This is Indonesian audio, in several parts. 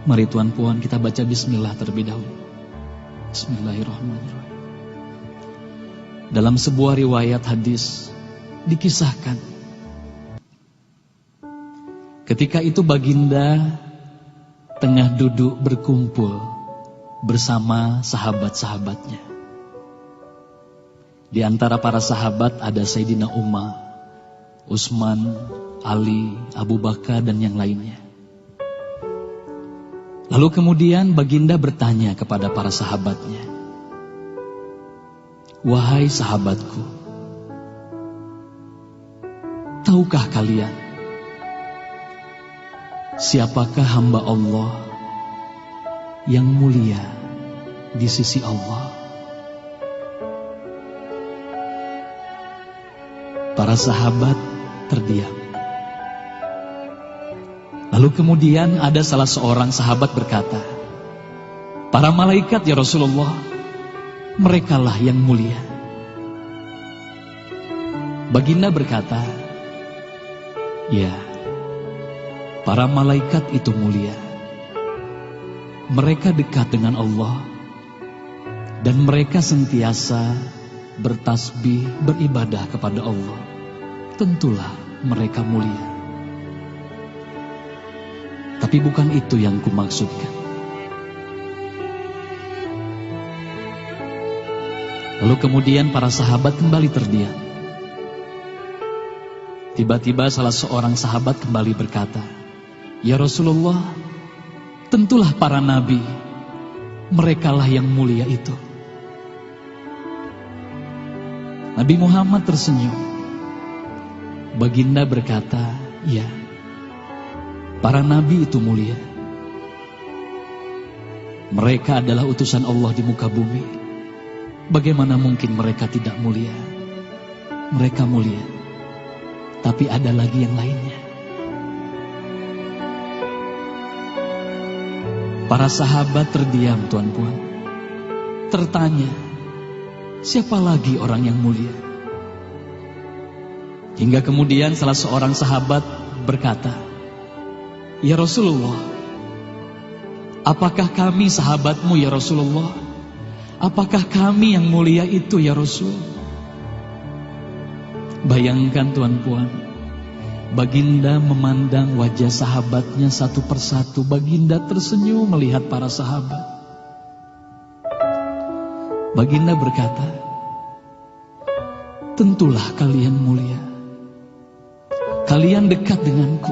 Mari Tuan Puan kita baca bismillah terlebih dahulu. Bismillahirrahmanirrahim. Dalam sebuah riwayat hadis dikisahkan, ketika itu baginda tengah duduk berkumpul bersama sahabat-sahabatnya. Di antara para sahabat ada Sayyidina Umar, Utsman, Ali, Abu Bakar dan yang lainnya. Lalu kemudian baginda bertanya kepada para sahabatnya, "Wahai sahabatku, tahukah kalian siapakah hamba Allah yang mulia di sisi Allah?" Para sahabat terdiam. Lalu kemudian ada salah seorang sahabat berkata, "Para malaikat ya Rasulullah, merekalah yang mulia." Baginda berkata, "Ya, para malaikat itu mulia. Mereka dekat dengan Allah dan mereka sentiasa bertasbih, beribadah kepada Allah. Tentulah mereka mulia. Tapi bukan itu yang kumaksudkan." Lalu kemudian para sahabat kembali terdiam. Tiba-tiba salah seorang sahabat kembali berkata, "Ya Rasulullah, tentulah para nabi, merekalah yang mulia itu." Nabi Muhammad tersenyum. Baginda berkata, "Ya, para nabi itu mulia. Mereka adalah utusan Allah di muka bumi. Bagaimana mungkin mereka tidak mulia? Mereka mulia. Tapi ada lagi yang lainnya." Para sahabat terdiam, Tuan Puan. Tertanya, siapa lagi orang yang mulia? Hingga kemudian salah seorang sahabat berkata, "Ya Rasulullah, apakah kami sahabatmu ya Rasulullah? Apakah kami yang mulia itu ya Rasul?" Bayangkan Tuan Puan, baginda memandang wajah sahabatnya satu persatu. Baginda tersenyum melihat para sahabat. Baginda berkata, "Tentulah kalian mulia. Kalian dekat denganku.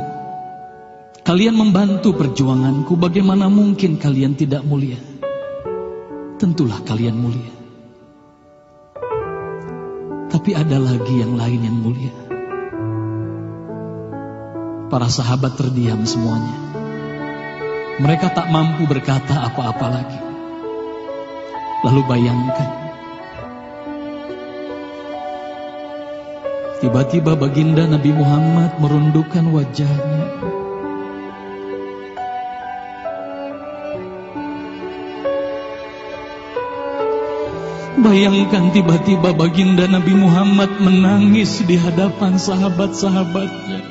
Kalian membantu perjuanganku. Bagaimana mungkin kalian tidak mulia? Tentulah kalian mulia. Tapi ada lagi yang lain yang mulia." Para sahabat terdiam semuanya. Mereka tak mampu berkata apa-apa lagi. Lalu bayangkan, tiba-tiba baginda Nabi Muhammad merundukkan wajahnya. Bayangkan tiba-tiba baginda Nabi Muhammad menangis di hadapan sahabat-sahabatnya.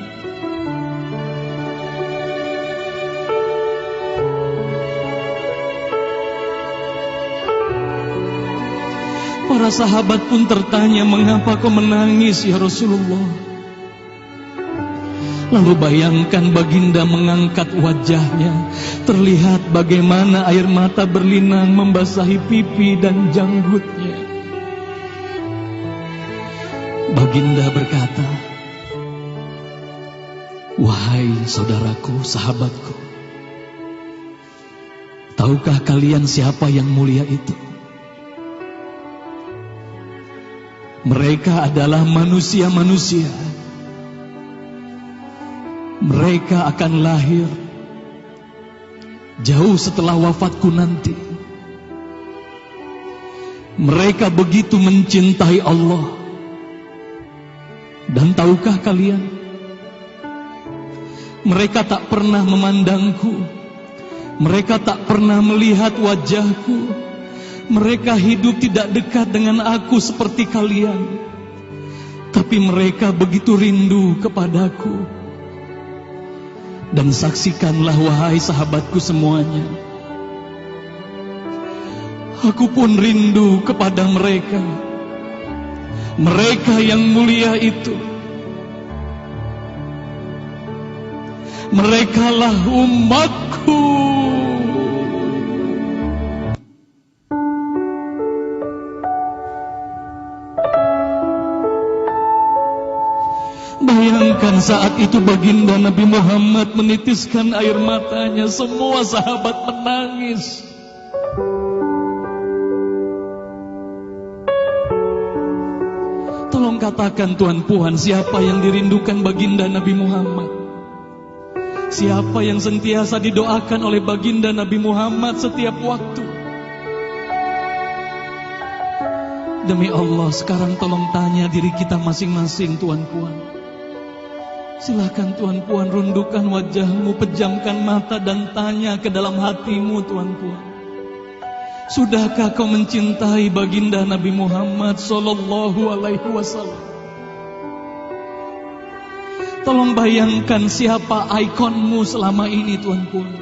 Para sahabat pun tertanya, "Mengapa kau menangis ya Rasulullah?" Lalu bayangkan baginda mengangkat wajahnya. Terlihat bagaimana air mata berlinang membasahi pipi dan janggutnya. Baginda berkata, "Wahai saudaraku, sahabatku, tahukah kalian siapa yang mulia itu? Mereka adalah manusia-manusia. Mereka akan lahir jauh setelah wafatku nanti. Mereka begitu mencintai Allah. Dan tahukah kalian, mereka tak pernah memandangku. Mereka tak pernah melihat wajahku. Mereka hidup tidak dekat dengan aku seperti kalian. Tapi mereka begitu rindu kepadaku. Dan saksikanlah wahai sahabatku semuanya, aku pun rindu kepada mereka, mereka yang mulia itu. Merekalah umatku. Bayangkan saat itu baginda Nabi Muhammad menitiskan air matanya, semua sahabat menangis. Tolong katakan Tuhan Puan, siapa yang dirindukan baginda Nabi Muhammad? Siapa yang sentiasa didoakan oleh baginda Nabi Muhammad setiap waktu? Demi Allah, sekarang tolong tanya diri kita masing-masing, Tuan Puan. Silakan Tuan Puan, rundukkan wajahmu, pejamkan mata dan tanya ke dalam hatimu, Tuan Puan. Sudahkah kau mencintai baginda Nabi Muhammad sallallahu alaihi wasallam? Tolong bayangkan siapa ikonmu selama ini, Tuan Puan.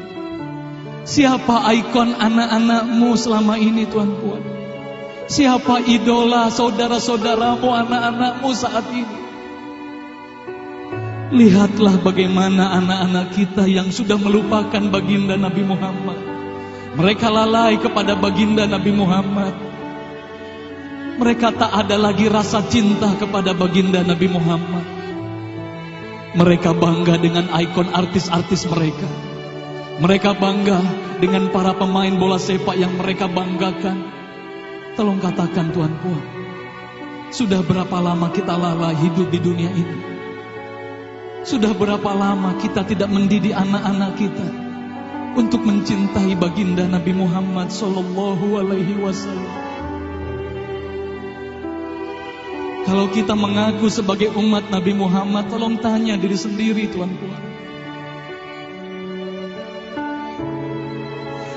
Siapa ikon anak-anakmu selama ini, Tuan Puan. Siapa idola saudara-saudaramu, anak-anakmu saat ini. Lihatlah bagaimana anak-anak kita yang sudah melupakan baginda Nabi Muhammad. Mereka lalai kepada baginda Nabi Muhammad. Mereka tak ada lagi rasa cinta kepada baginda Nabi Muhammad. Mereka bangga dengan ikon artis-artis mereka. Mereka bangga dengan para pemain bola sepak yang mereka banggakan. Tolong katakan Tuan Puan, sudah berapa lama kita lalai hidup di dunia ini? Sudah berapa lama kita tidak mendidik anak-anak kita untuk mencintai baginda Nabi Muhammad sallallahu alaihi wasallam? Kalau kita mengaku sebagai umat Nabi Muhammad, tolong tanya diri sendiri, Tuan Puan.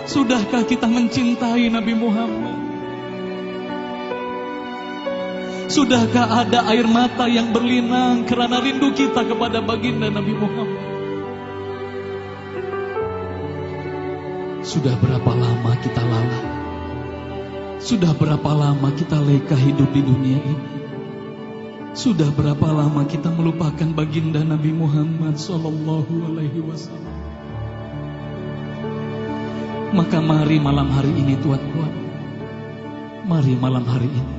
Sudahkah kita mencintai Nabi Muhammad? Sudahkah ada air mata yang berlinang karena rindu kita kepada baginda Nabi Muhammad? Sudah berapa lama kita lalai? Sudah berapa lama kita leka hidup di dunia ini? Sudah berapa lama kita melupakan baginda Nabi Muhammad sallallahu alaihi wasallam? Maka mari malam hari ini, Tuan Puan, mari malam hari ini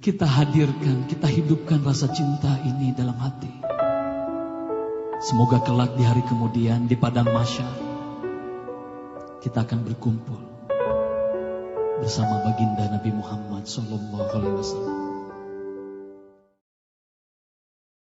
kita hadirkan, kita hidupkan rasa cinta ini dalam hati. Semoga kelak di hari kemudian di padang mahsyar kita akan berkumpul bersama baginda Nabi Muhammad sallallahu alaihi wasallam.